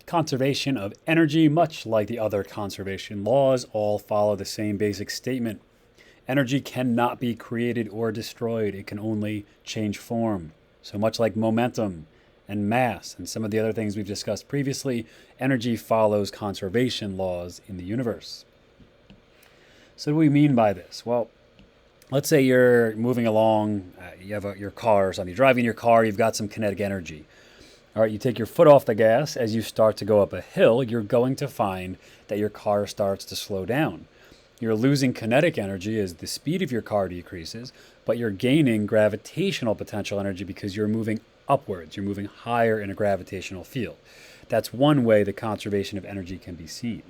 Conservation of energy, much like the other conservation laws, all follow the same basic statement. Energy cannot be created or destroyed. It can only change form. So much like momentum and mass and some of the other things we've discussed previously, energy follows conservation laws in the universe. So what do we mean by this? Well, let's say you're moving along, you have your car or something. You're driving your car, you've got some kinetic energy. All right, you take your foot off the gas. As you start to go up a hill, you're going to find that your car starts to slow down. You're losing kinetic energy as the speed of your car decreases, but you're gaining gravitational potential energy because you're moving upwards. You're moving higher in a gravitational field. That's one way the conservation of energy can be seen.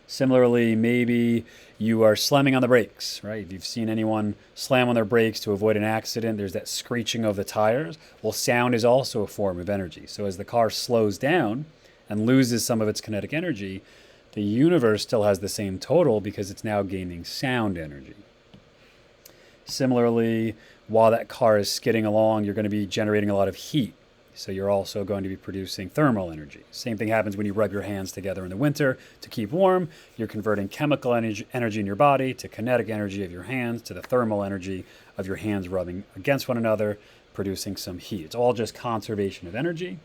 Similarly, maybe you are slamming on the brakes, right? If you've seen anyone slam on their brakes to avoid an accident, there's that screeching of the tires. Well, sound is also a form of energy. So as the car slows down and loses some of its kinetic energy, the universe still has the same total because it's now gaining sound energy. Similarly, while that car is skidding along, you're going to be generating a lot of heat. So you're also going to be producing thermal energy. Same thing happens when you rub your hands together in the winter to keep warm. You're converting chemical energy in your body to kinetic energy of your hands to the thermal energy of your hands rubbing against one another, producing some heat. It's all just conservation of energy.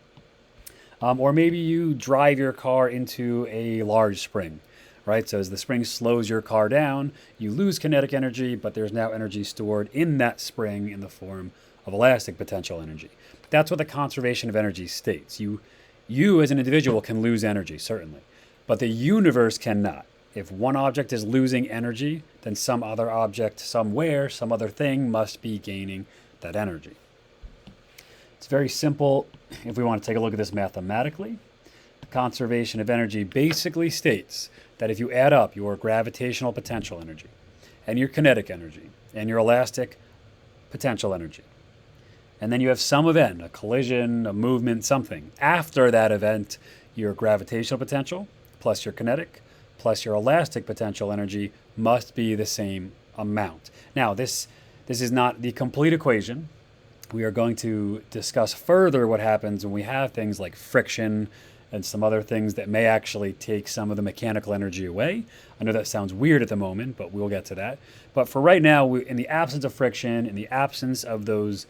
Or maybe you drive your car into a large spring, right? So as the spring slows your car down, you lose kinetic energy, but there's now energy stored in that spring in the form of elastic potential energy. That's what the conservation of energy states. You as an individual can lose energy, certainly, but the universe cannot. If one object is losing energy, then some other object somewhere, some other thing must be gaining that energy. It's very simple if we want to take a look at this mathematically. The conservation of energy basically states that if you add up your gravitational potential energy and your kinetic energy and your elastic potential energy, and then you have some event, a collision, a movement, something. After that event, your gravitational potential plus your kinetic plus your elastic potential energy must be the same amount. Now, this is not the complete equation. We are going to discuss further what happens when we have things like friction and some other things that may actually take some of the mechanical energy away. I know that sounds weird at the moment, but we'll get to that. But for right now, in the absence of friction, in the absence of those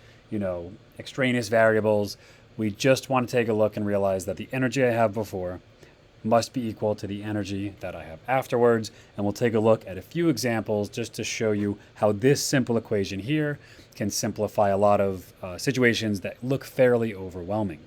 extraneous variables, we just want to take a look and realize that the energy I have before must be equal to the energy that I have afterwards. And we'll take a look at a few examples just to show you how this simple equation here can simplify a lot of situations that look fairly overwhelming.